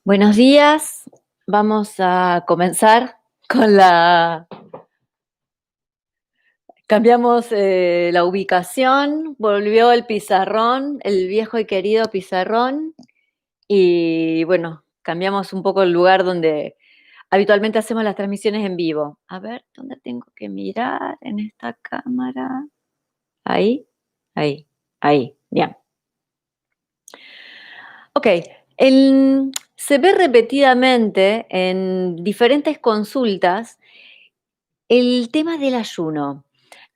Buenos días, vamos a comenzar con la... Cambiamos la ubicación, volvió el pizarrón, el viejo y querido pizarrón, y bueno, cambiamos un poco el lugar donde habitualmente hacemos las transmisiones en vivo. A ver, ¿dónde tengo que mirar en esta cámara? Ahí, ahí, ahí, bien. Ok, se ve repetidamente en diferentes consultas el tema del ayuno.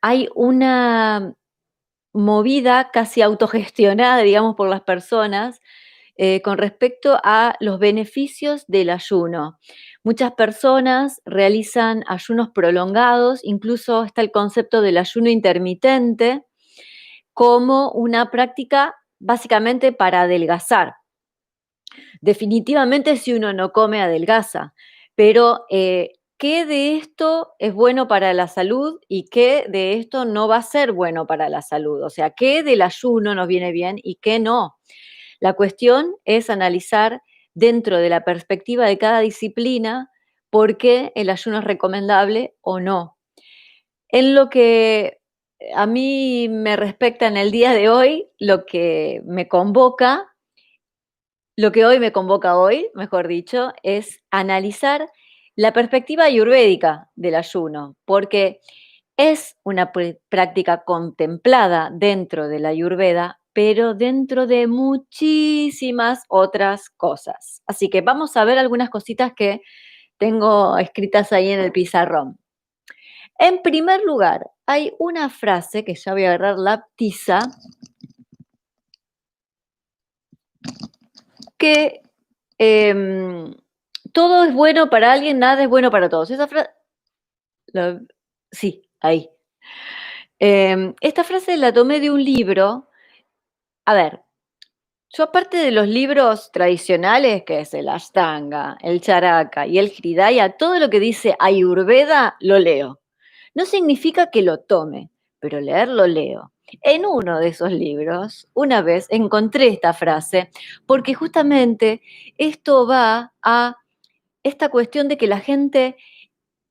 Hay una movida casi autogestionada, digamos, por las personas con respecto a los beneficios del ayuno. Muchas personas realizan ayunos prolongados, incluso está el concepto del ayuno intermitente como una práctica básicamente para adelgazar. Definitivamente si uno no come adelgaza, pero ¿qué de esto es bueno para la salud y qué de esto no va a ser bueno para la salud? O sea, ¿qué del ayuno nos viene bien y qué no? La cuestión es analizar dentro de la perspectiva de cada disciplina por qué el ayuno es recomendable o no. En lo que a mí me respecta en el día de hoy, lo que hoy me convoca hoy, mejor dicho, es analizar la perspectiva ayurvédica del ayuno, porque es una práctica contemplada dentro de la ayurveda, pero dentro de muchísimas otras cosas. Así que vamos a ver algunas cositas que tengo escritas ahí en el pizarrón. En primer lugar, hay una frase que ya voy a agarrar la tiza que todo es bueno para alguien, nada es bueno para todos. Esa frase, sí, ahí. Esta frase la tomé de un libro. A ver, yo aparte de los libros tradicionales, que es el Ashtanga, el Charaka y el Hridaya, todo lo que dice Ayurveda lo leo. No significa que lo tome, pero leerlo leo. En uno de esos libros, una vez encontré esta frase, porque justamente esto va a esta cuestión de que la gente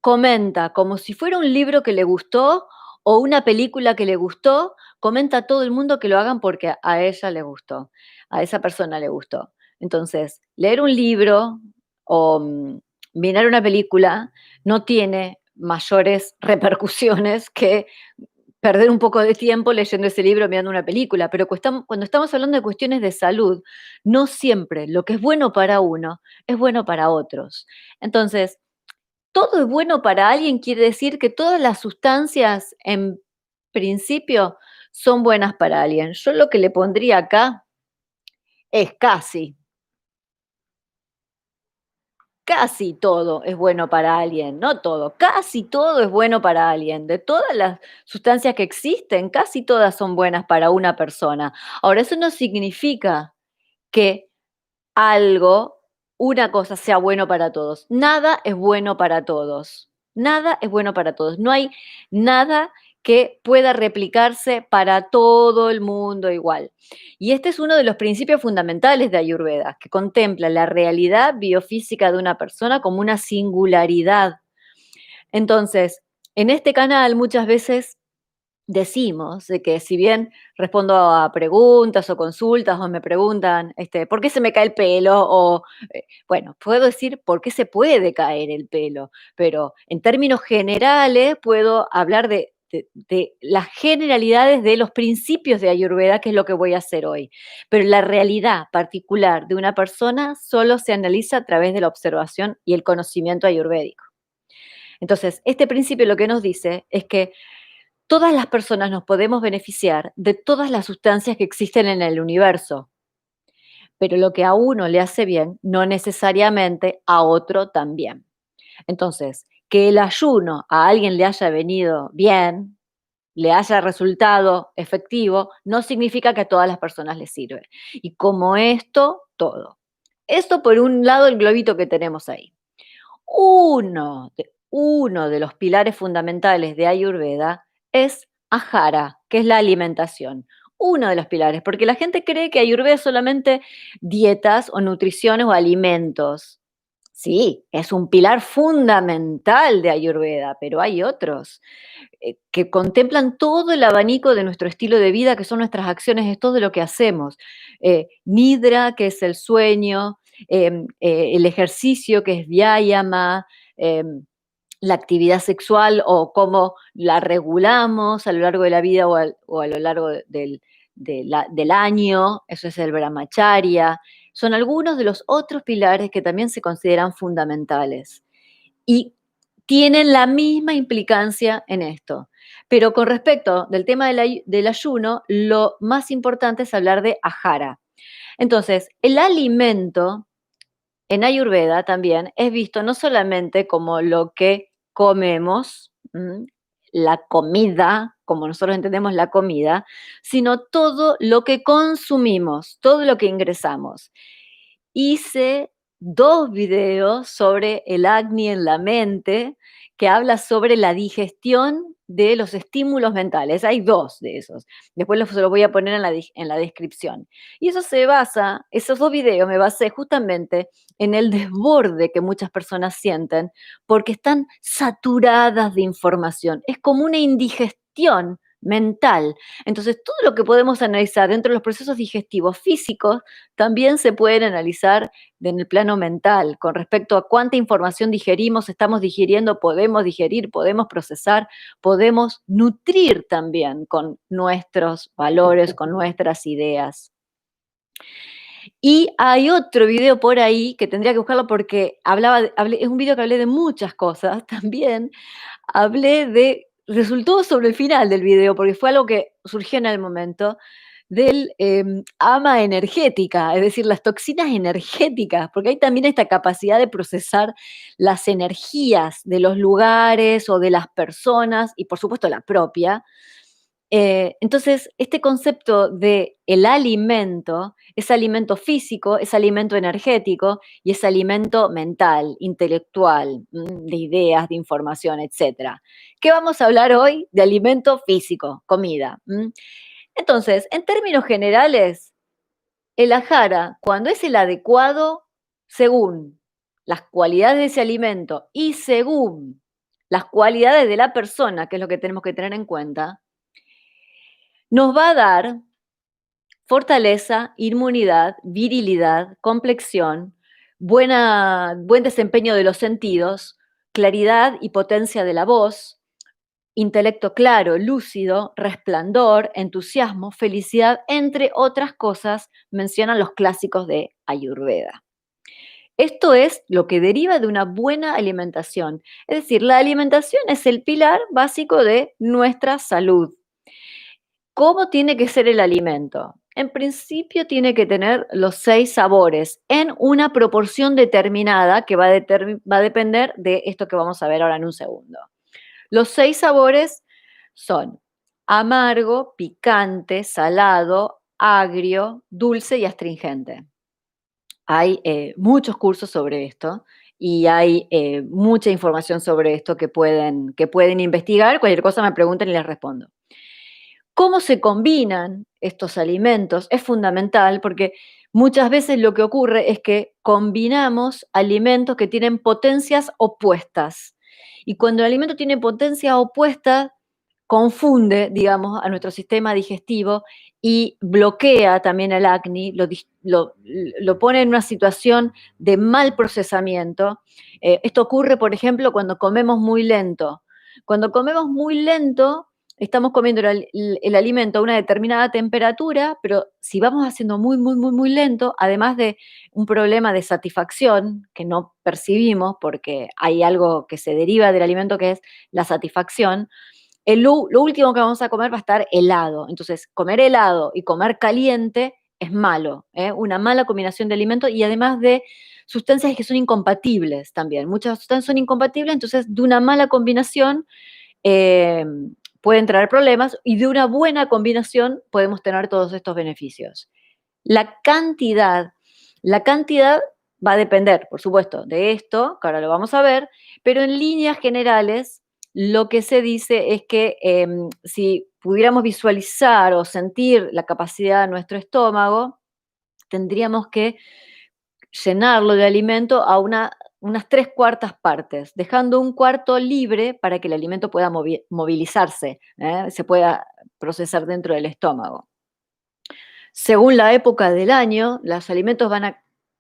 comenta como si fuera un libro que le gustó o una película que le gustó, comenta a todo el mundo que lo hagan porque a ella le gustó, a esa persona le gustó. Entonces, leer un libro o mirar una película no tiene mayores repercusiones que perder un poco de tiempo leyendo ese libro, mirando una película, pero cuando estamos hablando de cuestiones de salud, no siempre lo que es bueno para uno es bueno para otros. Entonces, todo es bueno para alguien quiere decir que todas las sustancias en principio son buenas para alguien. Yo lo que le pondría acá es casi. Casi todo es bueno para alguien, no todo, casi todo es bueno para alguien. De todas las sustancias que existen, casi todas son buenas para una persona. Ahora, eso no significa que algo, una cosa sea bueno para todos. Nada es bueno para todos. Nada es bueno para todos. No hay nada que pueda replicarse para todo el mundo igual. Y este es uno de los principios fundamentales de Ayurveda, que contempla la realidad biofísica de una persona como una singularidad. Entonces, en este canal muchas veces decimos de que si bien respondo a preguntas o consultas o me preguntan, ¿por qué se me cae el pelo? O, bueno, puedo decir por qué se puede caer el pelo, pero en términos generales puedo hablar de las generalidades de los principios de Ayurveda, que es lo que voy a hacer hoy. Pero la realidad particular de una persona solo se analiza a través de la observación y el conocimiento ayurvédico. Entonces, este principio lo que nos dice es que todas las personas nos podemos beneficiar de todas las sustancias que existen en el universo, pero lo que a uno le hace bien, no necesariamente a otro también. Entonces, que el ayuno a alguien le haya venido bien, le haya resultado efectivo, no significa que a todas las personas les sirve. Y como esto, todo. Esto por un lado el globito que tenemos ahí. Uno de los pilares fundamentales de Ayurveda es Ahara, que es la alimentación. uno de los pilares, porque la gente cree que Ayurveda es solamente dietas o nutriciones o alimentos. Sí, es un pilar fundamental de Ayurveda, pero hay otros que contemplan todo el abanico de nuestro estilo de vida, que son nuestras acciones, es todo lo que hacemos. Nidra, que es el sueño, el ejercicio, que es vyayama, la actividad sexual o cómo la regulamos a lo largo de la vida o a lo largo del año, eso es el brahmacharya. Son algunos de los otros pilares que también se consideran fundamentales y tienen la misma implicancia en esto. Pero con respecto del tema del ayuno, lo más importante es hablar de ahara. Entonces, el alimento en Ayurveda también es visto no solamente como lo que comemos, la comida, como nosotros entendemos la comida, sino todo lo que consumimos, todo lo que ingresamos. Hice 2 videos sobre el acné en la mente, que habla sobre la digestión de los estímulos mentales. Hay 2 de esos. Después se los voy a poner en la descripción. Y eso se basa, esos 2 videos me basé justamente en el desborde que muchas personas sienten porque están saturadas de información. Es como una indigestión mental. Entonces, todo lo que podemos analizar dentro de los procesos digestivos físicos también se pueden analizar en el plano mental, con respecto a cuánta información digerimos, estamos digiriendo, podemos digerir, podemos procesar, podemos nutrir también con nuestros valores, con nuestras ideas. Y hay otro video por ahí que tendría que buscarlo porque es un video que hablé de muchas cosas también. Resultó sobre el final del video, porque fue algo que surgió en el momento, del ama energética, es decir, las toxinas energéticas, porque hay también esta capacidad de procesar las energías de los lugares o de las personas y por supuesto la propia. Entonces, este concepto de el alimento es alimento físico, es alimento energético y es alimento mental, intelectual, de ideas, de información, etcétera. ¿Qué vamos a hablar hoy? De alimento físico, comida. Entonces, en términos generales, el ajara, cuando es el adecuado, según las cualidades de ese alimento y según las cualidades de la persona, que es lo que tenemos que tener en cuenta, nos va a dar fortaleza, inmunidad, virilidad, complexión, buen desempeño de los sentidos, claridad y potencia de la voz, intelecto claro, lúcido, resplandor, entusiasmo, felicidad, entre otras cosas, mencionan los clásicos de Ayurveda. Esto es lo que deriva de una buena alimentación. Es decir, la alimentación es el pilar básico de nuestra salud. ¿Cómo tiene que ser el alimento? En principio tiene que tener los 6 sabores en una proporción determinada que va a depender de esto que vamos a ver ahora en un segundo. Los 6 sabores son amargo, picante, salado, agrio, dulce y astringente. Hay muchos cursos sobre esto y hay mucha información sobre esto que pueden investigar. Cualquier cosa me pregunten y les respondo. Cómo se combinan estos alimentos es fundamental porque muchas veces lo que ocurre es que combinamos alimentos que tienen potencias opuestas. Y cuando el alimento tiene potencias opuestas, confunde, digamos, a nuestro sistema digestivo y bloquea también el acné, lo pone en una situación de mal procesamiento. Esto ocurre, por ejemplo, cuando comemos muy lento. Cuando comemos muy lento, estamos comiendo el alimento a una determinada temperatura, pero si vamos haciendo muy, muy, muy, muy lento, además de un problema de satisfacción que no percibimos porque hay algo que se deriva del alimento que es la satisfacción, lo último que vamos a comer va a estar helado. Entonces, comer helado y comer caliente es malo, ¿eh? Una mala combinación de alimentos y además de sustancias que son incompatibles también. Muchas sustancias son incompatibles, entonces de una mala combinación eh, pueden traer problemas y de una buena combinación podemos tener todos estos beneficios. La cantidad, la cantidad va a depender, por supuesto, de esto, que ahora lo vamos a ver, pero en líneas generales lo que se dice es que si pudiéramos visualizar o sentir la capacidad de nuestro estómago, tendríamos que llenarlo de alimento a unas tres cuartas partes, dejando un cuarto libre para que el alimento pueda movilizarse, se pueda procesar dentro del estómago. Según la época del año, los alimentos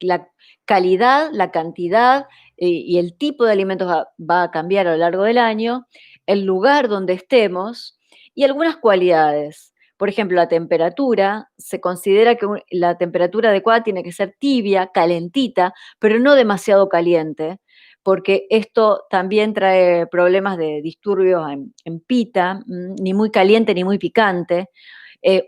la calidad, la cantidad y el tipo de alimentos va a cambiar a lo largo del año, el lugar donde estemos y algunas cualidades. Por ejemplo, la temperatura, se considera que la temperatura adecuada tiene que ser tibia, calentita, pero no demasiado caliente, porque esto también trae problemas de disturbios en pita, ni muy caliente ni muy picante,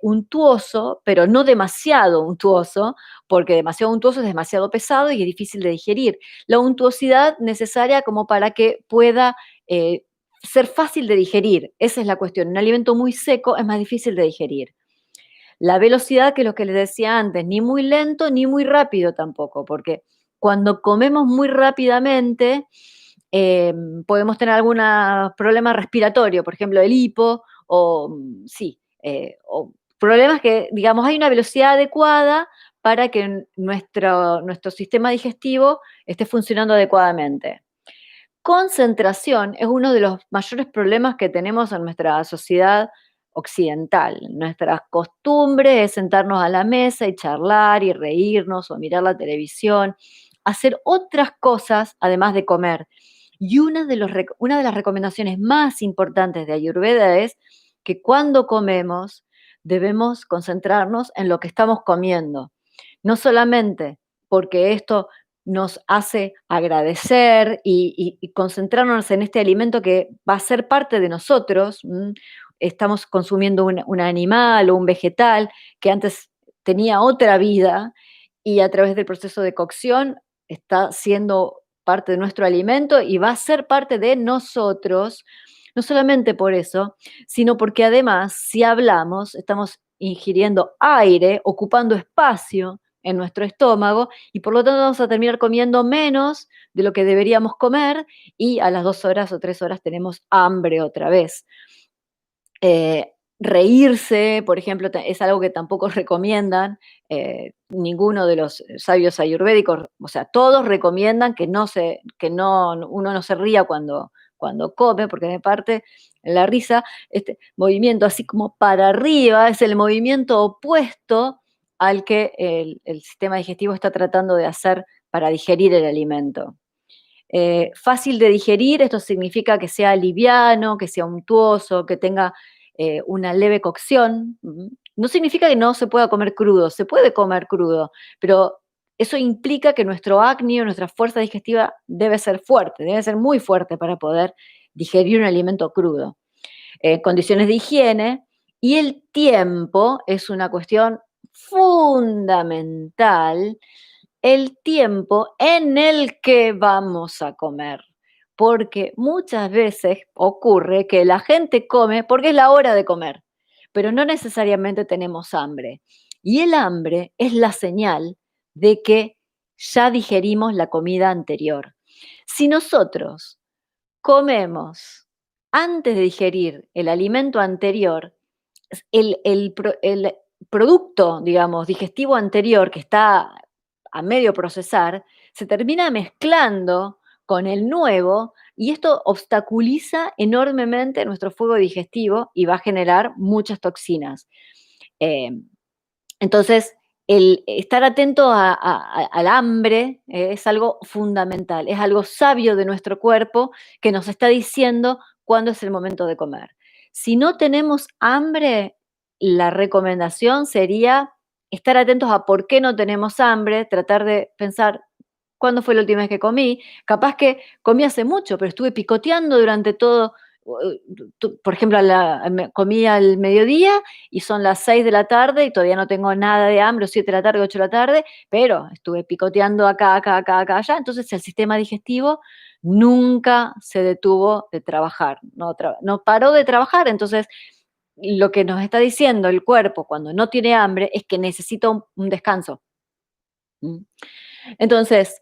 untuoso, pero no demasiado untuoso, porque demasiado untuoso es demasiado pesado y es difícil de digerir. La untuosidad necesaria como para que pueda ser fácil de digerir, esa es la cuestión. Un alimento muy seco es más difícil de digerir. La velocidad, que es lo que les decía antes, ni muy lento ni muy rápido tampoco, porque cuando comemos muy rápidamente eh, podemos tener algún problema respiratorio, por ejemplo, el hipo, o sí, o problemas que, digamos, hay una velocidad adecuada para que nuestro sistema digestivo esté funcionando adecuadamente. Concentración es uno de los mayores problemas que tenemos en nuestra sociedad occidental. Nuestra costumbre es sentarnos a la mesa y charlar y reírnos o mirar la televisión, hacer otras cosas además de comer. Y una de las recomendaciones más importantes de Ayurveda es que cuando comemos debemos concentrarnos en lo que estamos comiendo. No solamente porque esto nos hace agradecer y concentrarnos en este alimento que va a ser parte de nosotros. Estamos consumiendo un animal o un vegetal que antes tenía otra vida y a través del proceso de cocción está siendo parte de nuestro alimento y va a ser parte de nosotros, no solamente por eso, sino porque además, si hablamos, estamos ingiriendo aire, ocupando espacio en nuestro estómago y por lo tanto vamos a terminar comiendo menos de lo que deberíamos comer y a las 2 horas o 3 horas tenemos hambre otra vez. Reírse, por ejemplo, es algo que tampoco recomiendan ninguno de los sabios ayurvédicos, o sea, todos recomiendan uno no se ría cuando come, porque de parte la risa, este movimiento así como para arriba, es el movimiento opuesto al que el sistema digestivo está tratando de hacer para digerir el alimento. Fácil de digerir, esto significa que sea liviano, que sea untuoso, que tenga una leve cocción. No significa que no se pueda comer crudo, se puede comer crudo, pero eso implica que nuestro acnio, nuestra fuerza digestiva debe ser fuerte, debe ser muy fuerte para poder digerir un alimento crudo. Condiciones de higiene y el tiempo es una cuestión fundamental, el tiempo en el que vamos a comer. Porque muchas veces ocurre que la gente come porque es la hora de comer, pero no necesariamente tenemos hambre. Y el hambre es la señal de que ya digerimos la comida anterior. Si nosotros comemos antes de digerir el alimento anterior, el producto, digamos, digestivo anterior que está a medio procesar, se termina mezclando con el nuevo y esto obstaculiza enormemente nuestro fuego digestivo y va a generar muchas toxinas. Eh, entonces, el estar atento al hambre es algo fundamental, es algo sabio de nuestro cuerpo que nos está diciendo cuándo es el momento de comer. Si no tenemos hambre, la recomendación sería estar atentos a por qué no tenemos hambre, tratar de pensar cuándo fue la última vez que comí. Capaz que comí hace mucho, pero estuve picoteando durante todo. Por ejemplo, comí al mediodía y son las 6 de la tarde y todavía no tengo nada de hambre, o 7 de la tarde, 8 de la tarde, pero estuve picoteando acá, acá, acá, acá, allá. Entonces el sistema digestivo nunca se detuvo de trabajar, no paró de trabajar. Entonces, lo que nos está diciendo el cuerpo cuando no tiene hambre es que necesita un descanso. ¿Mm? Entonces,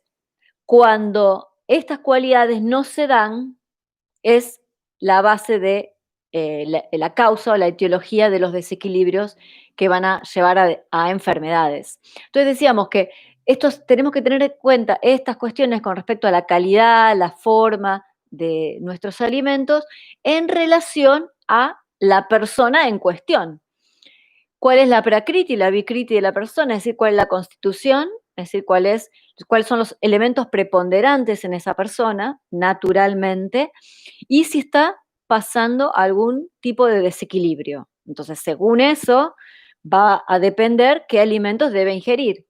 cuando estas cualidades no se dan, es la base de la causa o la etiología de los desequilibrios que van a llevar a enfermedades. Entonces decíamos que tenemos que tener en cuenta estas cuestiones con respecto a la calidad, la forma de nuestros alimentos en relación a la persona en cuestión. ¿Cuál es la prakriti y la vikriti de la persona? Es decir, cuál es la constitución, es decir, cuáles son los elementos preponderantes en esa persona, naturalmente, y si está pasando algún tipo de desequilibrio. Entonces, según eso, va a depender qué alimentos debe ingerir.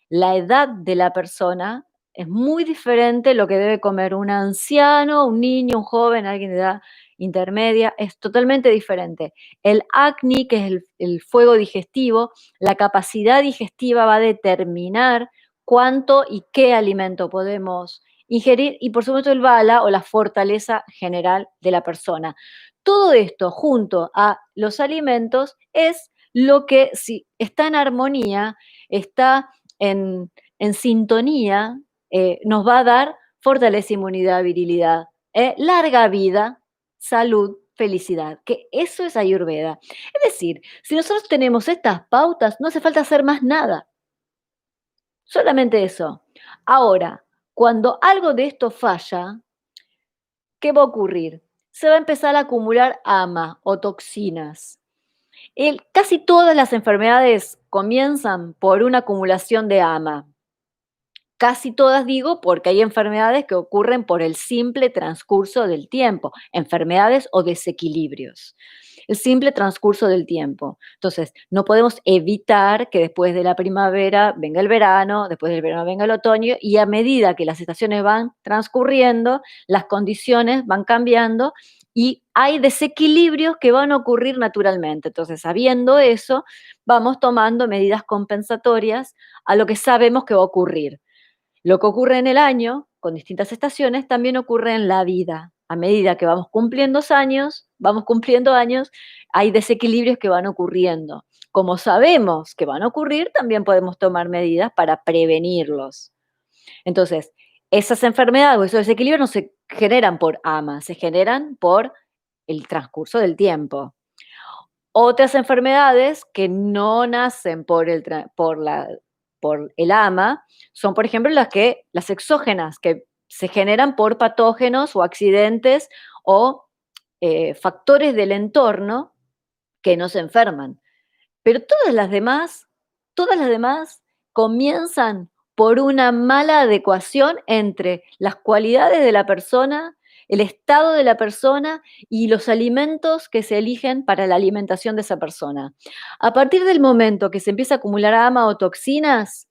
La edad de la persona es muy diferente lo que debe comer un anciano, un niño, un joven, alguien de edad intermedia, es totalmente diferente. El acné, que es el fuego digestivo, la capacidad digestiva va a determinar cuánto y qué alimento podemos ingerir y por supuesto el bala o la fortaleza general de la persona. Todo esto junto a los alimentos es lo que si está en armonía, está en sintonía, nos va a dar fortaleza, inmunidad, virilidad, larga vida, salud, felicidad, que eso es Ayurveda. Es decir, si nosotros tenemos estas pautas, no hace falta hacer más nada, solamente eso. Ahora, cuando algo de esto falla, ¿qué va a ocurrir? Se va a empezar a acumular ama o toxinas. Casi todas las enfermedades comienzan por una acumulación de ama. Casi todas digo porque hay enfermedades que ocurren por el simple transcurso del tiempo, enfermedades o desequilibrios. El simple transcurso del tiempo. Entonces, no podemos evitar que después de la primavera venga el verano, después del verano venga el otoño, y a medida que las estaciones van transcurriendo, las condiciones van cambiando y hay desequilibrios que van a ocurrir naturalmente. Entonces, sabiendo eso, vamos tomando medidas compensatorias a lo que sabemos que va a ocurrir. Lo que ocurre en el año, con distintas estaciones, también ocurre en la vida. A medida que vamos cumpliendo años, hay desequilibrios que van ocurriendo. Como sabemos que van a ocurrir, también podemos tomar medidas para prevenirlos. Entonces, esas enfermedades o esos desequilibrios no se generan por ama, se generan por el transcurso del tiempo. Otras enfermedades que no nacen por el ama son, por ejemplo, las exógenas, que se generan por patógenos o accidentes o factores del entorno que nos enferman. Pero todas las demás comienzan por una mala adecuación entre las cualidades de la persona, el estado de la persona y los alimentos que se eligen para la alimentación de esa persona. A partir del momento que se empieza a acumular ama o toxinas,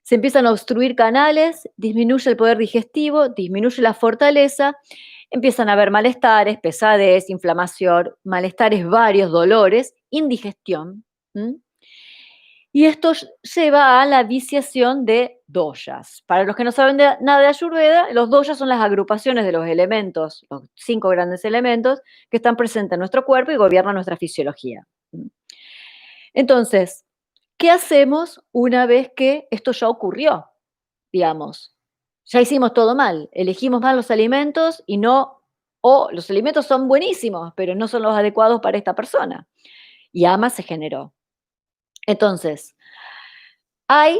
se empiezan a obstruir canales, disminuye el poder digestivo, disminuye la fortaleza, empiezan a haber malestares, pesadez, inflamación, malestares varios, dolores, indigestión. ¿Mm? Y esto lleva a la viciación de doyas. Para los que no saben nada de Ayurveda, los doyas son las agrupaciones de los elementos, los 5 grandes elementos que están presentes en nuestro cuerpo y gobiernan nuestra fisiología. Entonces, ¿qué hacemos una vez que esto ya ocurrió? Digamos, ya hicimos todo mal, elegimos mal los alimentos y no, o los alimentos son buenísimos, pero no son los adecuados para esta persona. Y ama se generó. Entonces, hay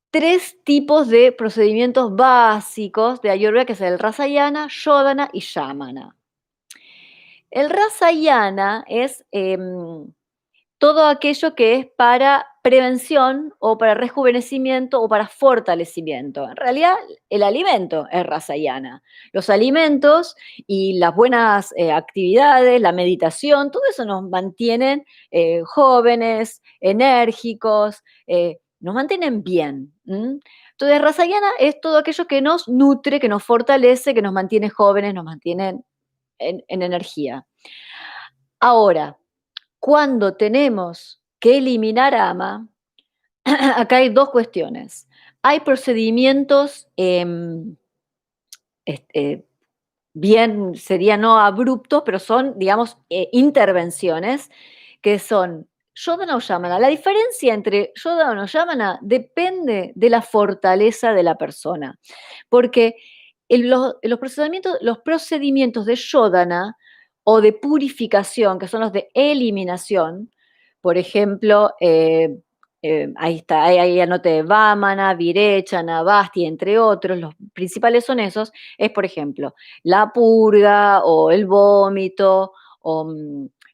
3 tipos de procedimientos básicos de Ayurveda, que es el Rasayana, Shodhana y Yamana. El Rasayana es todo aquello que es para prevención o para rejuvenecimiento o para fortalecimiento. En realidad, el alimento es Rasayana. Los alimentos y las buenas actividades, la meditación, todo eso nos mantienen jóvenes, enérgicos, nos mantienen bien. Entonces, Rasayana es todo aquello que nos nutre, que nos fortalece, que nos mantiene jóvenes, nos mantiene en energía. Ahora, cuando tenemos que eliminar ama, acá hay 2 cuestiones. Hay procedimientos, este, bien, sería no abruptos, pero son, digamos, intervenciones que son Shodhana o Yamana. La diferencia entre Shodhana o Yamana depende de la fortaleza de la persona, porque los procedimientos de Shodhana o de purificación, que son los de eliminación. Por ejemplo, ahí está, ahí anoté Vámana, Virechana, Basti, entre otros, los principales son esos, es por ejemplo, la purga o el vómito o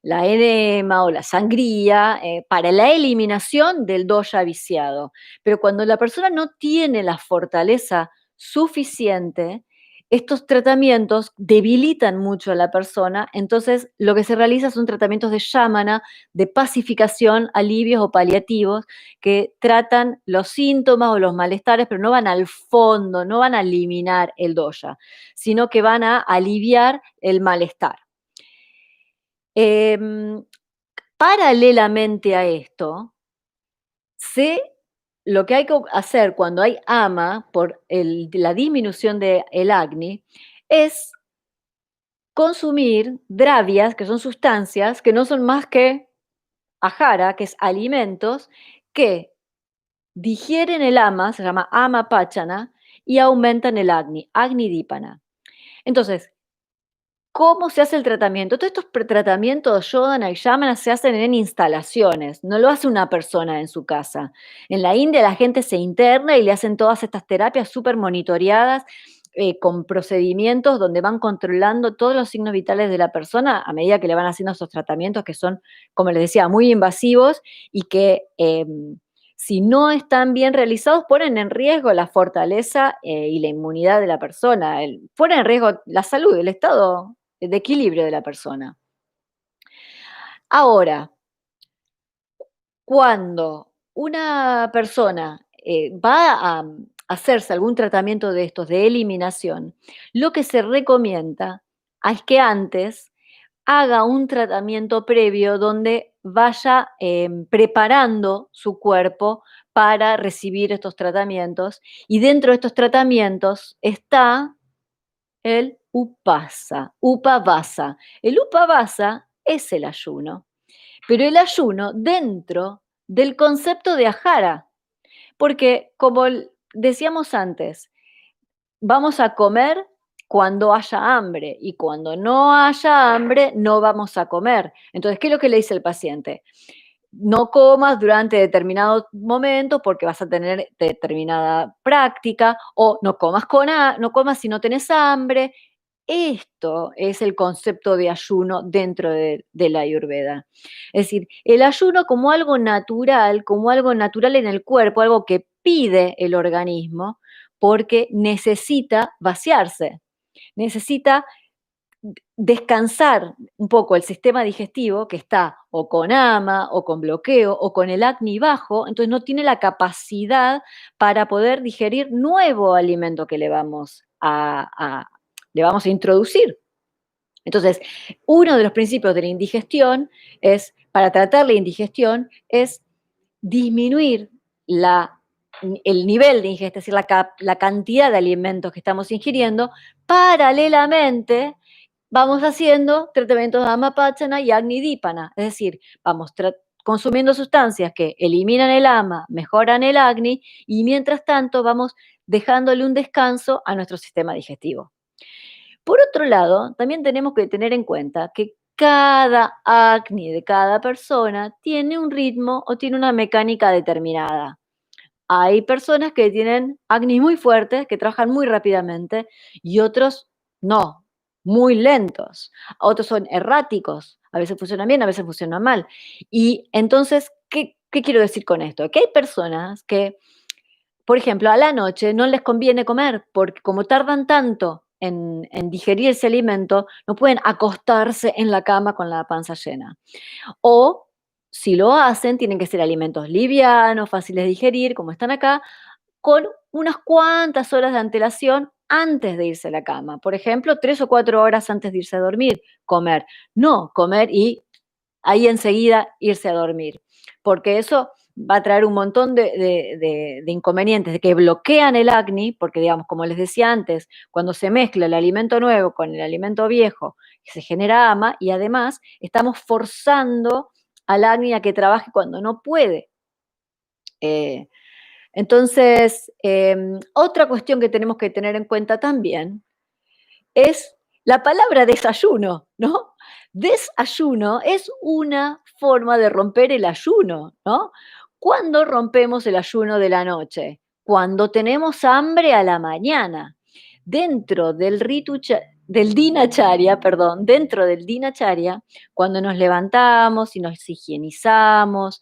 la enema o la sangría para la eliminación del dosha viciado. Pero cuando la persona no tiene la fortaleza suficiente, estos tratamientos debilitan mucho a la persona, entonces lo que se realiza son tratamientos de yamana, de pacificación, alivios o paliativos, que tratan los síntomas o los malestares, pero no van al fondo, no van a eliminar el dosha, sino que van a aliviar el malestar. Em, Paralelamente a esto, lo que hay que hacer cuando hay ama por la disminución del acné es consumir dravias, que son sustancias que no son más que ajara, que es alimentos, que digieren el ama, se llama ama pachana, y aumentan el agni dípana. Entonces, ¿cómo se hace el tratamiento? Todos estos tratamientos Shodhana y Yamana se hacen en instalaciones, no lo hace una persona en su casa. En la India la gente se interna y le hacen todas estas terapias súper monitoreadas, con procedimientos donde van controlando todos los signos vitales de la persona a medida que le van haciendo esos tratamientos que son, como les decía, muy invasivos y que si no están bien realizados ponen en riesgo la fortaleza y la inmunidad de la persona, ponen en riesgo la salud, el estado de equilibrio de la persona. Ahora, cuando una persona va a hacerse algún tratamiento de estos de eliminación, lo que se recomienda es que antes haga un tratamiento previo donde vaya preparando su cuerpo para recibir estos tratamientos y dentro de estos tratamientos está el upavasa. El upavasa es el ayuno, pero el ayuno dentro del concepto de ajara, porque como decíamos antes, vamos a comer cuando haya hambre y cuando no haya hambre no vamos a comer. Entonces, ¿qué es lo que le dice el paciente? No comas durante determinados momentos porque vas a tener determinada práctica o no comas si no tenés hambre. Esto es el concepto de ayuno dentro de la Ayurveda. Es decir, el ayuno como algo natural en el cuerpo, algo que pide el organismo porque necesita vaciarse, necesita descansar un poco el sistema digestivo que está o con ama o con bloqueo o con el acné bajo, entonces no tiene la capacidad para poder digerir nuevo alimento que le vamos a introducir. Entonces, uno de los principios de la indigestión es, para tratar la indigestión, es disminuir el nivel de ingesta, es decir, la cantidad de alimentos que estamos ingiriendo. Paralelamente, vamos haciendo tratamientos de Amapachana y Agni Dípana, es decir, vamos consumiendo sustancias que eliminan el ama, mejoran el Agni, y mientras tanto vamos dejándole un descanso a nuestro sistema digestivo. Por otro lado, también tenemos que tener en cuenta que cada acné de cada persona tiene un ritmo o tiene una mecánica determinada. Hay personas que tienen acné muy fuertes, que trabajan muy rápidamente, y otros no, muy lentos. Otros son erráticos, a veces funcionan bien, a veces funcionan mal. Y entonces, ¿qué quiero decir con esto? Que hay personas que, por ejemplo, a la noche no les conviene comer, porque como tardan tanto en digerir ese alimento, no pueden acostarse en la cama con la panza llena. O si lo hacen, tienen que ser alimentos livianos, fáciles de digerir, como están acá, con unas cuantas horas de antelación antes de irse a la cama. Por ejemplo, 3 o 4 horas antes de irse a dormir, comer. No comer y ahí enseguida irse a dormir, porque eso va a traer un montón de inconvenientes, de que bloquean el acné, porque digamos, como les decía antes, cuando se mezcla el alimento nuevo con el alimento viejo, se genera ama y además estamos forzando al acné a que trabaje cuando no puede. Entonces, otra cuestión que tenemos que tener en cuenta también es la palabra desayuno, ¿no? Desayuno es una forma de romper el ayuno, ¿no? ¿Cuándo rompemos el ayuno de la noche? Cuando tenemos hambre a la mañana. Dentro del del dinacharya, perdón, dentro del dinacharya, cuando nos levantamos y nos higienizamos,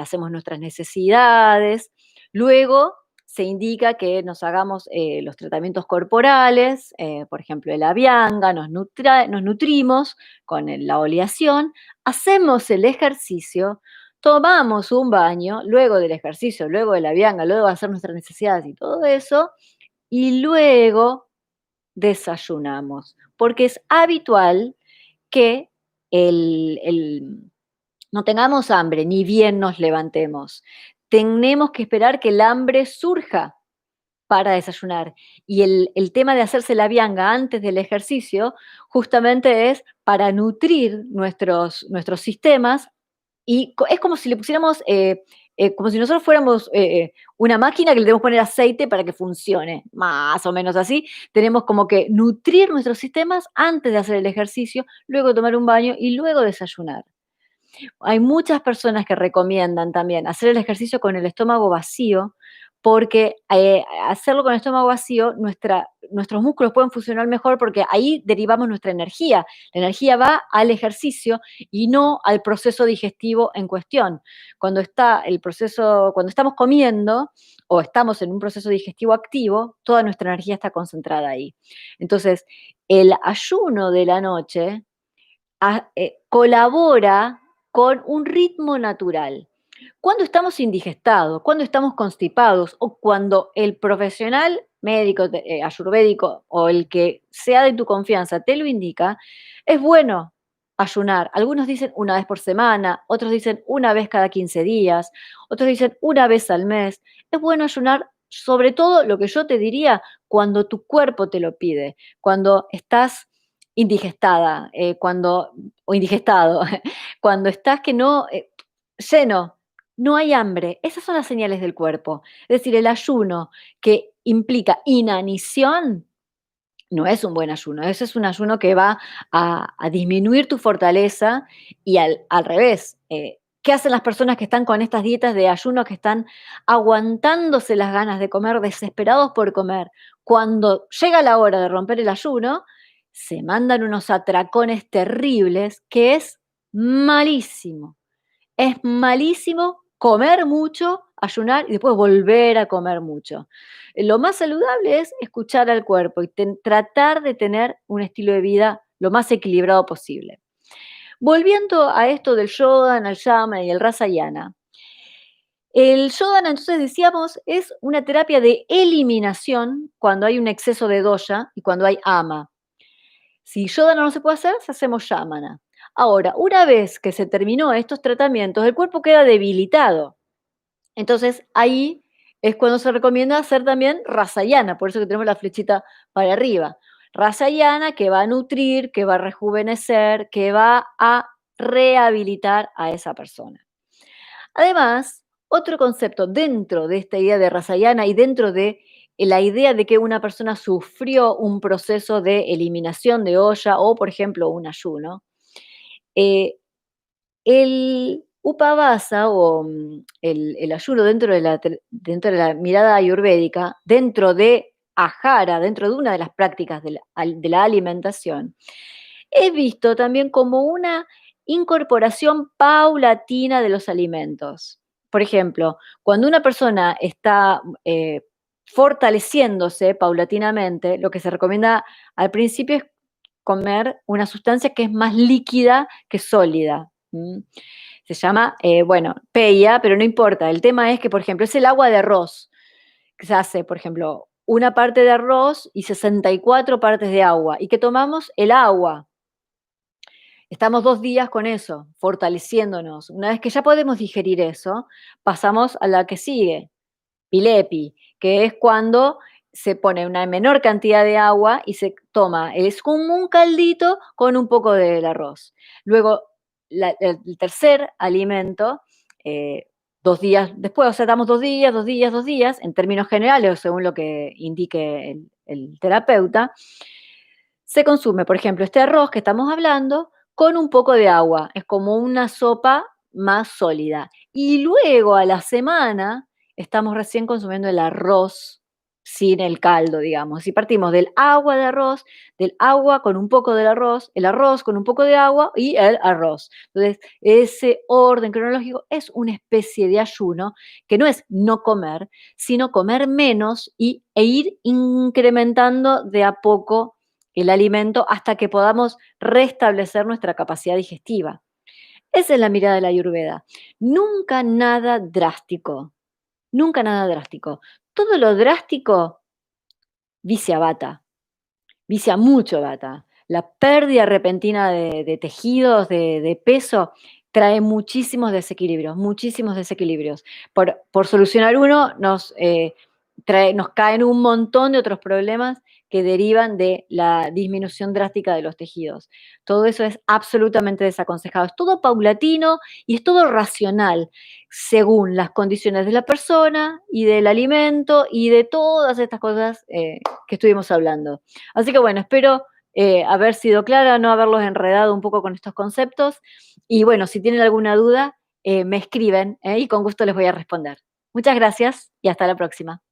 hacemos nuestras necesidades, luego se indica que nos hagamos los tratamientos corporales, por ejemplo, el avianga, nos nutrimos con la oleación, hacemos el ejercicio, tomamos un baño, luego del ejercicio, luego de la vianga, luego de hacer nuestras necesidades y todo eso, y luego desayunamos, porque es habitual que no tengamos hambre, ni bien nos levantemos. Tenemos que esperar que el hambre surja para desayunar. Y el tema de hacerse la vianga antes del ejercicio justamente es para nutrir nuestros sistemas y es como si le pusiéramos, como si nosotros fuéramos una máquina que le debemos poner aceite para que funcione, más o menos así. Tenemos como que nutrir nuestros sistemas antes de hacer el ejercicio, luego tomar un baño y luego desayunar. Hay muchas personas que recomiendan también hacer el ejercicio con el estómago vacío, porque hacerlo con el estómago vacío, nuestros músculos pueden funcionar mejor porque ahí derivamos nuestra energía. La energía va al ejercicio y no al proceso digestivo en cuestión. Cuando estamos comiendo o estamos en un proceso digestivo activo, toda nuestra energía está concentrada ahí. Entonces, el ayuno de la noche colabora con un ritmo natural. Cuando estamos indigestados, cuando estamos constipados o cuando el profesional médico, ayurvédico o el que sea de tu confianza te lo indica, es bueno ayunar. Algunos dicen una vez por semana, otros dicen una vez cada 15 días, otros dicen una vez al mes. Es bueno ayunar, sobre todo lo que yo te diría, cuando tu cuerpo te lo pide, cuando estás indigestada, o indigestado, cuando estás que no, lleno, no hay hambre. Esas son las señales del cuerpo. Es decir, el ayuno que implica inanición no es un buen ayuno. Ese es un ayuno que va a disminuir tu fortaleza y al revés. ¿Qué hacen las personas que están con estas dietas de ayuno, que están aguantándose las ganas de comer, desesperados por comer? Cuando llega la hora de romper el ayuno, se mandan unos atracones terribles, que es malísimo. Es malísimo comer mucho, ayunar y después volver a comer mucho. Lo más saludable es escuchar al cuerpo y tratar de tener un estilo de vida lo más equilibrado posible. Volviendo a esto del Shodhana, el Yama y el Rasayana. El Shodhana, entonces decíamos, es una terapia de eliminación cuando hay un exceso de dosha y cuando hay ama. Si Shodhana no se puede hacer, hacemos Yamana. Ahora, una vez que se terminó estos tratamientos, el cuerpo queda debilitado. Entonces, ahí es cuando se recomienda hacer también Rasayana, por eso que tenemos la flechita para arriba. Rasayana que va a nutrir, que va a rejuvenecer, que va a rehabilitar a esa persona. Además, otro concepto dentro de esta idea de Rasayana y dentro de la idea de que una persona sufrió un proceso de eliminación de olla o, por ejemplo, un ayuno, eh, el upavasa o el ayuno dentro de la mirada ayurvédica, dentro de ajara, dentro de una de las prácticas de la alimentación, es visto también como una incorporación paulatina de los alimentos. Por ejemplo, cuando una persona está fortaleciéndose paulatinamente, lo que se recomienda al principio es comer una sustancia que es más líquida que sólida. Se llama, bueno, peya, pero no importa. El tema es que, por ejemplo, es el agua de arroz, que se hace, por ejemplo, una parte de arroz y 64 partes de agua, y que tomamos el agua. Estamos 2 días con eso, fortaleciéndonos. Una vez que ya podemos digerir eso, pasamos a la que sigue, pilepi, que es cuando se pone una menor cantidad de agua y se toma, es como un caldito con un poco del arroz. Luego, el tercer alimento, 2 días después, o sea, damos 2 días, 2 días, 2 días, en términos generales, o según lo que indique el terapeuta, se consume, por ejemplo, este arroz que estamos hablando con un poco de agua. Es como una sopa más sólida. Y luego a la semana estamos recién consumiendo el arroz sin el caldo, digamos. Si partimos del agua de arroz, del agua con un poco del arroz, el arroz con un poco de agua y el arroz. Entonces, ese orden cronológico es una especie de ayuno que no es no comer, sino comer menos e ir incrementando de a poco el alimento hasta que podamos restablecer nuestra capacidad digestiva. Esa es la mirada de la Ayurveda. Nunca nada drástico, nunca nada drástico. Todo lo drástico vicia vata, vicia mucho vata. La pérdida repentina de tejidos, de peso, trae muchísimos desequilibrios. Por solucionar uno, nos caen un montón de otros problemas que derivan de la disminución drástica de los tejidos. Todo eso es absolutamente desaconsejado. Es todo paulatino y es todo racional, según las condiciones de la persona y del alimento y de todas estas cosas que estuvimos hablando. Así que bueno, espero haber sido clara, no haberlos enredado un poco con estos conceptos. Y bueno, si tienen alguna duda, me escriben y con gusto les voy a responder. Muchas gracias y hasta la próxima.